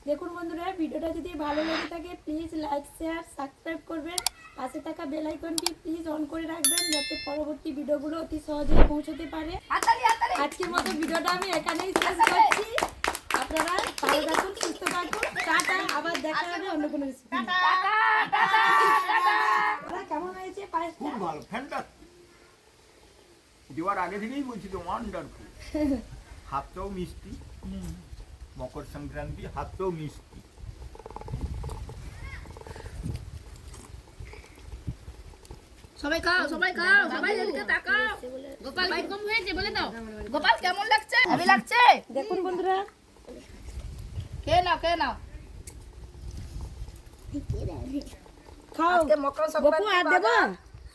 দেখুন বন্ধুরা, ভিডিওটা যদি ভালো লেগে থাকে প্লিজ লাইক শেয়ার সাবস্ক্রাইব করবেন। পাশে থাকা বেল আইকনটি প্লিজ অন করে রাখবেন যাতে পরবর্তী ভিডিওগুলো অতি সহজেই পৌঁছতে পারে। আজকের মতো ভিডিওটা আমি এখানেই শেষ করছি। আপনারা ভালো থাকুন, সুস্থ থাকুন, টাটা। আবার দেখা হবে অন্য কোনো রেসিপি। কেমন হয়েছে পায়েসটা? খুব ভালো, ফ্যান্টাস্টিক। দেওয়ার আগে থেকেই বলছি তো ওয়ান্ডারফুল। হাতটাও মিষ্টি, মকর সংক্রান্তি হাতটাও মিষ্টি। সবাই খাও, সবাই খাও, সবাই এদিকে তাকাও। গোপাল কিরকম হয়েছে বলে দাও। গোপাল কেমন লাগছে? হেভি লাগছে। দেখুন বন্ধুরা, খেয়ে নাও, খেয়ে নাও। খাও। আজকে মকর সংক্রান্তি বকু আর দেব?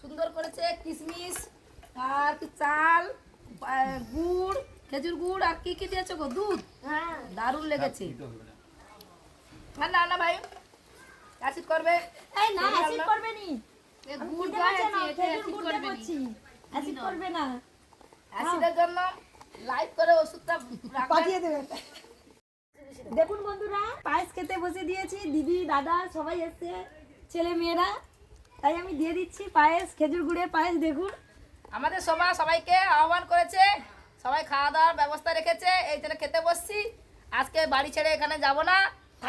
সুন্দর করেছে কিশমিশ আর কি চাল, গুড়, খেজুর গুড় আর কি কি দিয়েছো গো? দুধ। হ্যাঁ, দারুণ লেগেছে। না না ভাই, অ্যাসিড করবে। এই না অ্যাসিড করবে নি। গুড় দেওয়া আছে, এটা অ্যাসিড করবে না। অ্যাসিড করবে না। অ্যাসিডের জন্য লাইট করে ওষুধটা পাঠিয়ে দেবেন। দেখুন বন্ধুরা, পায়েস খেতে বসে দিয়েছি। দিদি দাদা সবাই এসছে, ছেলে মেয়েরা, তাই আমি দিয়ে দিচ্ছি পায়েস, খেজুর গুড়ের পায়েস। দেখুন আমাদের সবাইকে আহ্বান করেছে, সবাই খাওয়া দাওয়ার ব্যবস্থা রেখেছে। এই জন্য খেতে বসছি। আজকে বাড়ি ছেড়ে এখানে যাব না,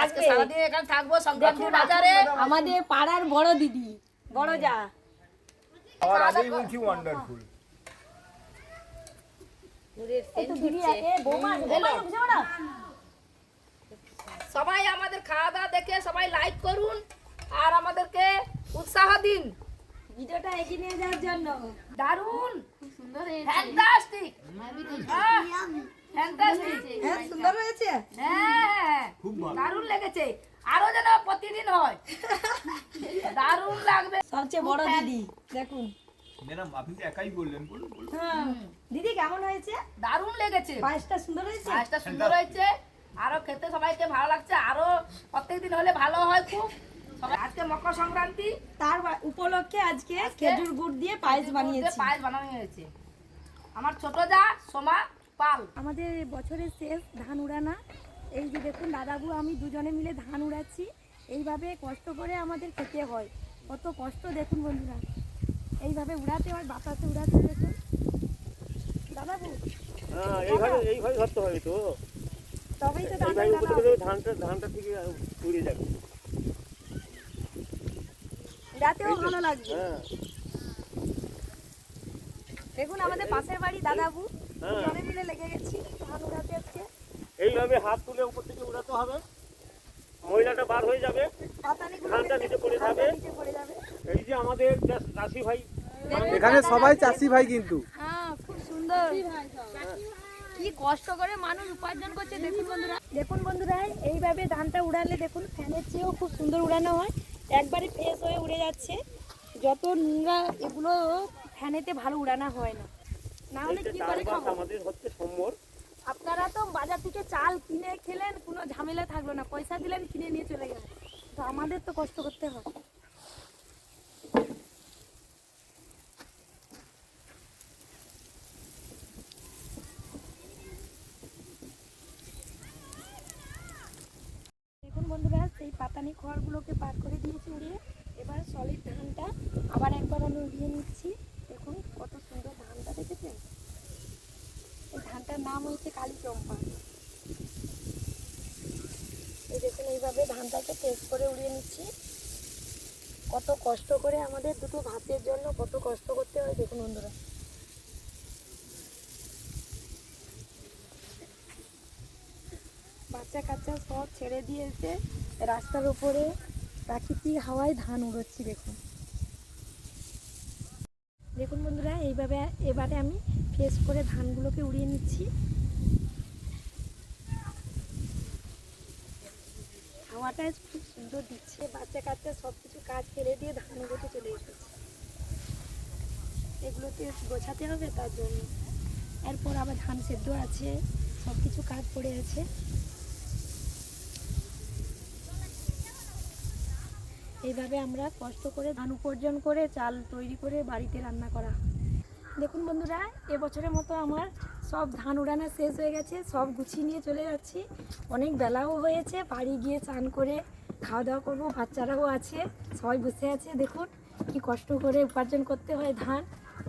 আজকে সারাদিন এখানে থাকবো সংক্রান্তি বাজারে। আমাদের পাড়ার বড় দিদি, বড় যা। আর আগেই বলছি ওয়ান্ডারফুল। সবাই আমাদের খাওয়া দাওয়া দেখে সবাই লাইক করুন আর আমাদেরকে উৎসাহ দিন ভিডিওটা এগিয়ে নিয়ে যাওয়ার জন্য। দারুণ সুন্দর, ফ্যান্টাস্টিক, ফ্যান্টাস্টিক। হ্যাঁ, সুন্দর হয়েছে। হ্যাঁ, খুব ভালো। দারুণ লেগেছে। আরো যেন প্রতিদিন হয়, দারুণ লাগবে। সবচেয়ে বড় দিদি দেখুন। ম্যাডাম আপনি তো একাই বললেন, বলুন বলুন। হ্যাঁ, দিদি কেমন হয়েছে? দারুণ লেগেছে, পায়েসটা সুন্দর হয়েছে। পায়েসটা সুন্দর হয়েছে। আরো খেতে সবাইকে ভালো লাগছে। আরো প্রত্যেকদিন হলে ভালো হয় খুব। আজকে মকর সংক্রান্তি, তার উপলক্ষে আজকে খেজুর গুড় দিয়ে পায়েস বানিয়েছি। পায়েস বানানো হয়েছে। আমার ছোট যা সোমা পাল। আমাদের বছরের শেষ ধান উড়ানা। এই যে দেখুন দাদাবু আমি দুজনে মিলে ধান উড়াচ্ছি। এইভাবে কষ্ট করে আমাদের খেতে হয়। কত কষ্ট দেখুন বন্ধুরা, এইভাবে উড়াতে হয়, বাতাসে উড়াতে। দেখুন দাদাবু, হ্যাঁ, এইভাবে ধরতে হবে তো। তবেই তো এইভাবে ধান উপরে করে ধানটা থেকে উড়ে যাবে। উড়াতেও ভালো লাগবে। হ্যাঁ, দেখুন আমাদের পাশের বাড়ি দাদাবু, হ্যাঁ। দুজনে মিলে লেগে গেছি ধান উড়াতে আজকে। এইভাবে হাত তুলে উপর থেকে উড়াতে হবে। ময়লাটা বার হয়ে যাবে, ধানটা নিচে পড়ে যাবে। এই যে আমাদের চাষি ভাই, এখানে সবাই চাষি ভাই কিন্তু। হ্যাঁ, খুব সুন্দর। কি কষ্ট করে মানুষ উপার্জন করছে দেখুন বন্ধুরা। দেখুন বন্ধুরা, এইভাবে ধানটা উড়ালে দেখুন ফ্যানের চেয়েও খুব সুন্দর উড়ানো হয়। একবারে ফ্রেশ হয়ে উড়ে যাচ্ছে। যত নোংরা এগুলো ফ্যানেতে ভালো উড়ানো হয় না, না হলে কি করে খাবো? আমাদের হচ্ছে সম্বর। আপনারা তো বাজার থেকে চাল কিনে খেলেন, কোনো ঝামেলা থাকলো না, পয়সা দিলেন কিনে নিয়ে চলে গেলেন। তো আমাদের তো কষ্ট করতে হয়। দেখুন বন্ধুরা, সেই পাতানি খড়গুলোকে পার করে দিয়েছি উড়িয়ে। এবার সলিড ধানটা আবার একবার আমি উড়িয়ে নিচ্ছি। দেখুন কত সুন্দর ধানটা, দেখেছেন? এই ধানটার নাম হচ্ছে কালী চম্পা। এই দেখুন এইভাবে ধানটাকে টেস্ট করে উড়িয়ে নিচ্ছি। কত কষ্ট করে আমাদের দুটো ভাতের জন্য কত কষ্ট করতে হয় দেখুন বন্ধুরা। বাচ্চা কাচ্চা সব ছেড়ে দিয়ে এসে রাস্তার উপরে প্রাকৃতিক হাওয়ায় ধান উড়োচ্ছি। দেখুন দেখুন বন্ধুরা, এইভাবে এবারে আমি ফ্রেশ করে ধানগুলোকে উড়িয়ে নিচ্ছি। হাওয়াটা খুব সুন্দর দিচ্ছে। বাচ্চা কাচ্চা সব কিছু কাজ ফেলে দিয়ে ধান উড়োতে চলে এসেছে। এগুলোতে গোছাতে হবে, তার জন্য। এরপর আবার ধান সেদ্ধ আছে, সব কিছু কাজ পড়ে আছে। এইভাবে আমরা কষ্ট করে ধান উপার্জন করে চাল তৈরি করে বাড়িতে রান্না করা। দেখুন বন্ধুরা, এবছরের মতো আমার সব ধান উড়ানো শেষ হয়ে গেছে, সব গুছিয়ে নিয়ে চলে যাচ্ছি। অনেক বেলাও হয়েছে, বাড়ি গিয়ে স্নান করে খাওয়া দাওয়া করবো। বাচ্চারাও আছে, সবাই বসে আছে। দেখুন কি কষ্ট করে উপার্জন করতে হয় ধান।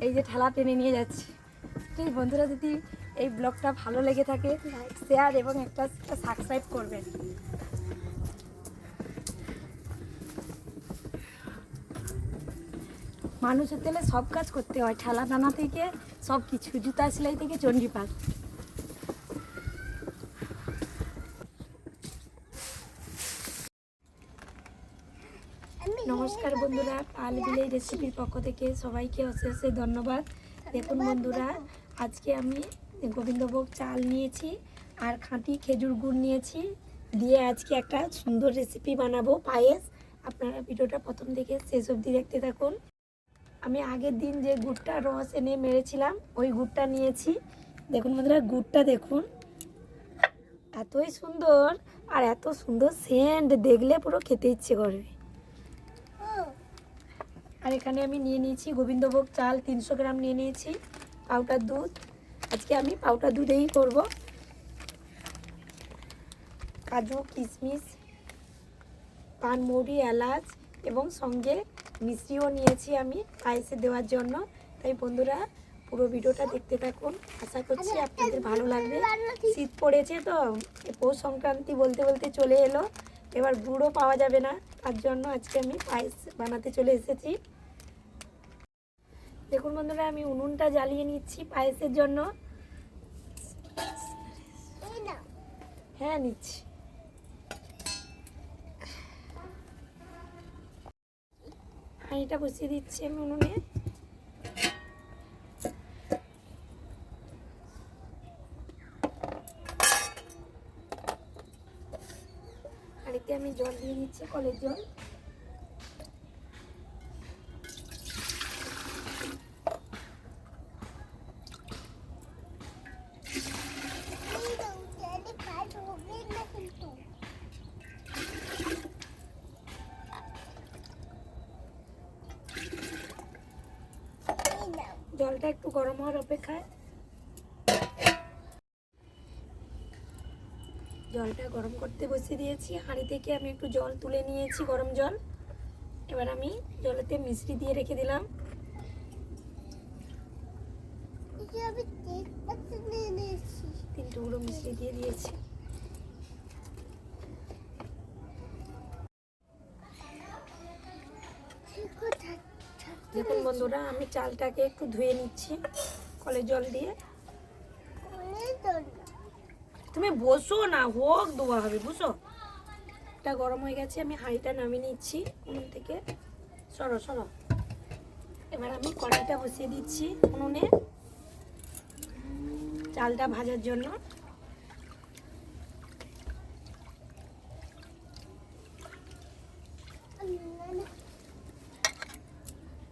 এই যে ঠেলা টেনে নিয়ে যাচ্ছি। ঠিক বন্ধুরা, যদি এই ব্লগটা ভালো লেগে থাকে লাইক শেয়ার এবং একটা সাবস্ক্রাইব করবেন। মানুষের তেলে সব কাজ করতে হয়, ঠেলা টানা থেকে সব কিছু, জুতা সেলাই থেকে চণ্ডীপাঠ। নমস্কার বন্ধুরা, পাল বিলেই রেসিপির পক্ষ থেকে সবাইকে অশেষ ধন্যবাদ। দেখুন বন্ধুরা, আজকে আমি গোবিন্দভোগ চাল নিয়েছি আর খাঁটি খেজুর গুড় নিয়েছি, দিয়ে আজকে একটা সুন্দর রেসিপি বানাবো পায়েস। আপনারা ভিডিওটা প্রথম থেকে শেষ অবধি দেখতে থাকুন। আমি আগের দিন যে গুড়টা রস এনে মেরেছিলাম ওই গুড়টা নিয়েছি। দেখুন বন্ধুরা, গুড়টা দেখুন এতই সুন্দর আর এত সুন্দর সেন্ট, দেখলে পুরো খেতে ইচ্ছে করবে। আর এখানে আমি নিয়ে নিয়েছি গোবিন্দভোগ চাল 300 গ্রাম নিয়ে নিয়েছি, পাউডার দুধ। আজকে আমি পাউডার দুধেই করব। কাজু, কিশমিশ, পানমৌরি, এলাচ এবং সঙ্গে মিশ্রিও নিয়েছি আমি পায়েসে দেওয়ার জন্য। তাই বন্ধুরা পুরো ভিডিওটা দেখতে থাকুন, আশা করছি আপনাদের ভালো লাগবে। শীত পড়েছে তো, পৌষ সংক্রান্তি বলতে বলতে চলে এলো, এবার গুড়ও পাওয়া যাবে না, তার জন্য আজকে আমি পায়েস বানাতে চলে এসেছি। দেখুন বন্ধুরা, আমি উনুনটা জ্বালিয়ে নিচ্ছি পায়েসের জন্য। হ্যাঁ নিচ্ছি। হাঁড়িটা বসিয়ে দিচ্ছি আমি উনুনে। হাঁড়িতে আমি জল দিয়ে নিচ্ছি, কলের জল। জলটা একটু গরম হওয়ার অপেক্ষায়। জলটা গরম করতে বসিয়ে দিয়েছি। হাঁড়ি থেকে আমি একটু জল তুলে নিয়েছি, গরম জল। এবার আমি জলেতে মিশ্রি দিয়ে রেখে দিলাম। 3 টুকরো মিশ্রি দিয়ে দিয়েছি। দেখুন বন্ধুরা, আমি চালটাকে একটু ধুয়ে নিচ্ছি কলের জল দিয়ে। তুমি বসো না, হোক ধোয়া হবে, বুঝো। এটা গরম হয়ে গেছে, আমি হাঁড়িটা নামিয়ে নিচ্ছি উনুন থেকে। সরো সরো। এবার আমি কড়াইটা বসিয়ে দিচ্ছি উনুনে চালটা ভাজার জন্য।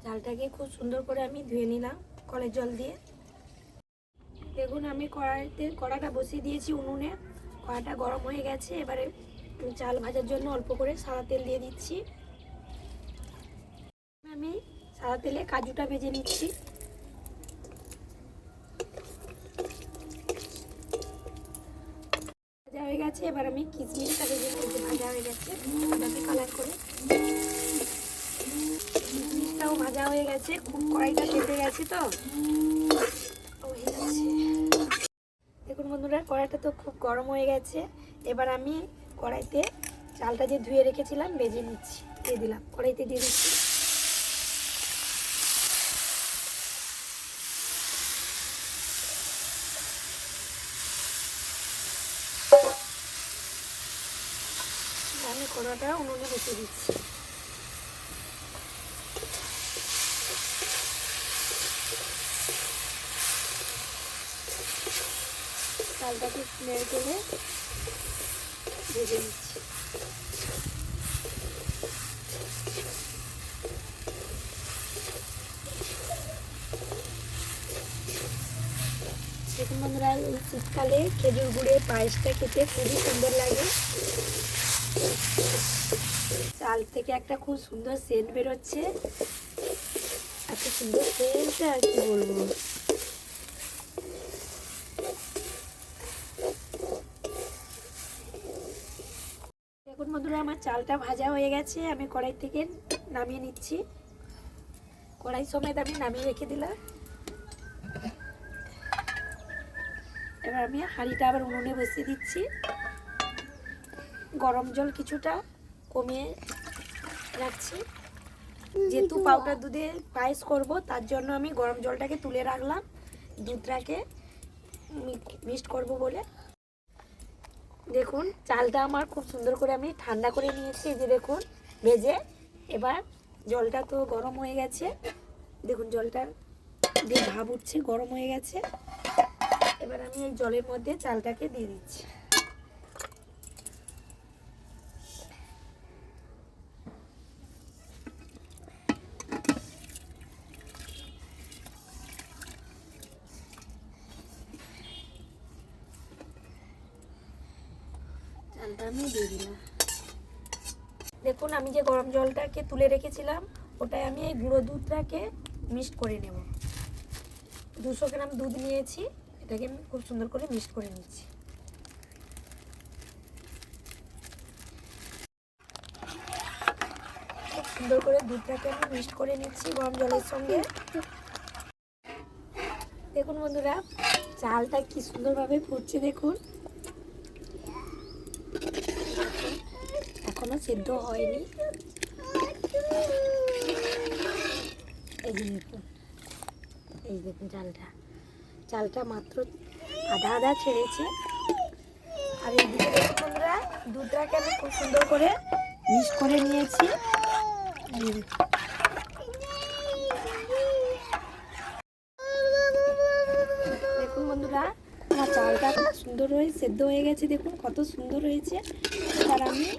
চালটাকে খুব সুন্দর করে আমি ধুয়ে নিলাম কলের জল দিয়ে। দেখুন আমি কড়াটা বসিয়ে দিয়েছি উনুনে, কড়াটা গরম হয়ে গেছে। এবারে চাল ভাজার জন্য অল্প করে সাদা তেল দিয়ে দিচ্ছি। আমি সাদা তেলে কাজুটা ভেজে নিচ্ছি। ভাজা হয়ে গেছে, এবার আমি কিশমিশটা ভেজে নিচ্ছি। ভাজা হয়ে গেছে বাদামি কালার করে। কিশমিশটাও ভাজা হয়ে গেছে, খুব কড়াইটা কেটে গেছে তো হয়ে গেছে। দেখুন বন্ধুরা, কড়াইটা তো খুব গরম হয়ে গেছে। এবার আমি কড়াইতে চালটা যে ধুয়ে রেখেছিলাম ভেজে নিচ্ছি, দিয়ে দিলাম, কড়াইতে দিয়ে দিচ্ছি। আমি কড়াটা উনুনে বসিয়ে দিচ্ছি। চালটাকে নেড়ে চেড়ে ভেজে নিচ্ছি। দেখুন বন্ধুরা, এই শীতকালে খেজুর গুড়ের পায়েসটা খেতে খুবই সুন্দর লাগে। চাল থেকে একটা খুব সুন্দর সেন্ট বেরোচ্ছে, এত সুন্দর সেন্ট আর কি বলবো। বন্ধুরা আমার চালটা ভাজা হয়ে গেছে, আমি কড়াই থেকে নামিয়ে নিচ্ছি। কড়াই সমেত আমি নামিয়ে রেখে দিলাম। এবার আমি হাঁড়িটা আবার উনুনে বসিয়ে দিচ্ছি। গরম জল কিছুটা কমিয়ে রাখছি, যেহেতু পাউডার দুধে পায়েস করব তার জন্য আমি গরম জলটাকে তুলে রাখলাম, দুধটাকে মিক্সড করব বলে। দেখুন চালটা আমার খুব সুন্দর করে আমি ঠান্ডা করে নিয়েছি, এই যে দেখুন ভেজে। এবার জলটা তো গরম হয়ে গেছে, দেখুন জলটা দিয়ে ভাপ উঠছে, গরম হয়ে গেছে। এবার আমি এই জলের মধ্যে চালটাকে দিয়ে দিচ্ছি। চালটা আমি দিয়ে দিলাম। দেখুন আমি যে গরম জলটাকে তুলে রেখেছিলাম ওটাই আমি এই গুঁড়ো দুধটাকে মিক্সড করে নেব। 200 গ্রাম দুধ নিয়েছি, এটাকে আমি খুব সুন্দর করে মিক্সড করে নিচ্ছি। খুব সুন্দর করে দুধটাকে আমি মিক্সড করে নিচ্ছি গরম জলের সঙ্গে। দেখুন বন্ধুরা চালটা কি সুন্দরভাবে ফুটছে, দেখুন এখনো সিদ্ধ হয়নি। এই যে দেখুন, এই দেখুন চালটা মাত্র আধা ছেড়েছে। আর এই দিকে দেখুন বন্ধুরা দুধটাকে আমি খুব সুন্দর করে মিক্স করে নিয়েছি। দেখুন বন্ধুরা আমার চালটা খুব সুন্দর হয়ে সেদ্ধ হয়ে গেছে, দেখুন কত সুন্দর হয়েছে। এবার আমি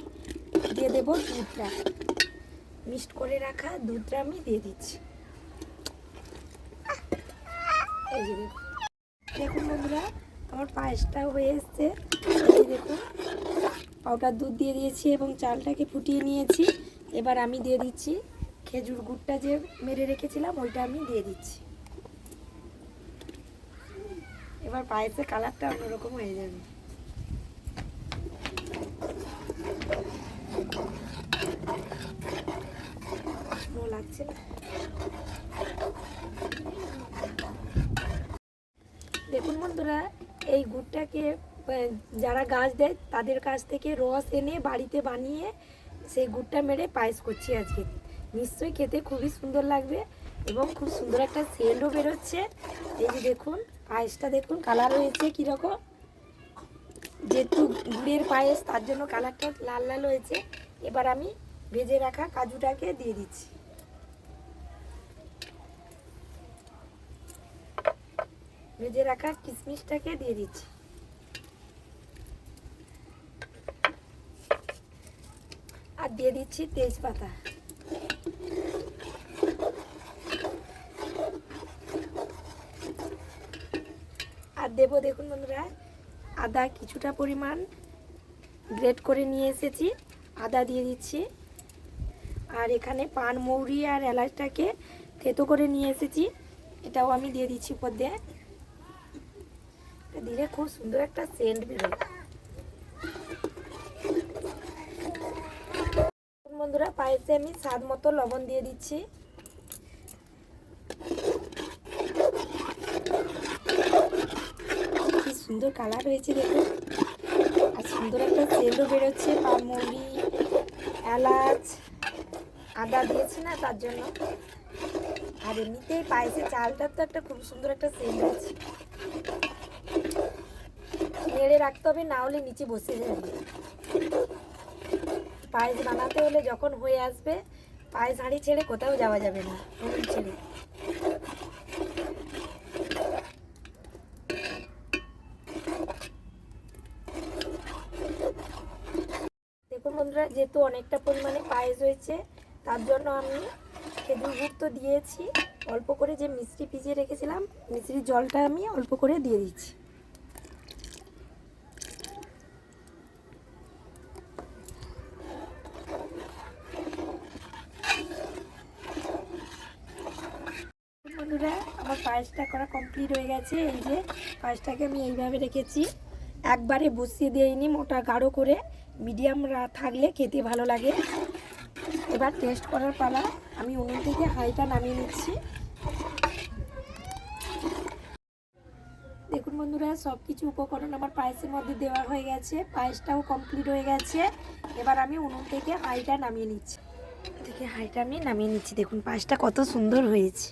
দিয়ে দেবো দুধটা, মিক্সড করে রাখা দুধটা আমি দিয়ে দিচ্ছি। এই যে দেখুন বন্ধুরা আমার পায়েসটাও হয়ে এসছে। এই দেখুন পাউডার দুধ দিয়ে দিয়েছি এবং চালটাকে ফুটিয়ে নিয়েছি। এবার আমি দিয়ে দিচ্ছি খেজুর গুড়টা যে মেরে রেখেছিলাম ওইটা আমি দিয়ে দিচ্ছি। এবার পায়েসের কালারটা অন্যরকম হয়ে যাবে। লাগছে না, দেখুন বন্ধুরা এই গুড়টাকে যারা গাছ দেয় তাদের কাছ থেকে রস এনে বাড়িতে বানিয়ে সেই গুড়টা মেরে পায়েস করছি আজকে। নিশ্চয়ই খেতে খুবই সুন্দর লাগবে এবং খুব সুন্দর একটা সেন্টও বেরোচ্ছে। এই যে দেখুন পায়েসটা দেখুন কালার হয়েছে কীরকম, যেহেতু গুড়ের পায়েস তার জন্য কালারটা লাল লাল হয়েছে। এবার আমি ভেজে রাখা কাজুটাকে দিয়ে দিচ্ছি। ভেজে রাখা কিশমিশটাকে দিয়ে দিচ্ছি। আর দিয়ে দিচ্ছি তেজপাতা। আর দেবো দেখুন বন্ধুরা আদা কিছুটা পরিমাণ গ্রেট করে নিয়ে এসেছি, আদা দিয়ে দিচ্ছি। আর এখানে পান মৌরি আর এলাচটাকে থেতো করে নিয়ে এসেছি, এটাও আমি দিয়ে দিচ্ছি উপর দিয়ে। দিলে খুব সুন্দর একটা সেন্ট বেরোয়। বন্ধুরা পায়েসে আমি স্বাদ মতো লবণ দিয়ে দিচ্ছি। কি সুন্দর কালার হয়েছে দেখুন, আর সুন্দর একটা সেন্টও বেরোচ্ছে। পানমৌরি এলাচ আদা দিয়েছি না তার জন্য। আর এমনিতেই পায়েসের চালটার তো একটা খুব সুন্দর একটা সেন্ট আছে। নেড়ে রাখতে হবে, না হলে নিচে বসে যাবে। পায়েস বানাতে হলে যখন হয়ে আসবে পায়েস হাঁড়ি ছেড়ে কোথাও যাওয়া যাবে না, উনুন ছেড়ে। দেখুন বন্ধুরা যেহেতু অনেকটা পরিমাণে পায়েস হয়েছে তার জন্য আমি খেজুর গুড় তো দিয়েছি, অল্প করে যে মিষ্টি ভিজিয়ে রেখেছিলাম মিষ্টির জলটা আমি অল্প করে দিয়ে দিচ্ছি। বন্ধুরা আমার পায়েসটা করা কমপ্লিট হয়ে গেছে। এই যে পায়েসটাকে আমি এইভাবে রেখেছি, একবারে বসিয়ে দিইনি মোটা গাঢ় করে, মিডিয়াম থাকলে খেতে ভালো লাগে। এবার টেস্ট করার পালা। আমি উনুন থেকে হাঁড়িটা নামিয়ে নিচ্ছি। দেখুন বন্ধুরা, সব কিছু উপকরণ আমার পায়েসের মধ্যে দেওয়া হয়ে গেছে, পায়েসটাও কমপ্লিট হয়ে গেছে। এবার আমি উনুন থেকে হাঁড়িটা নামিয়ে নিচ্ছি। দেখুন পায়েসটা কত সুন্দর হয়েছে।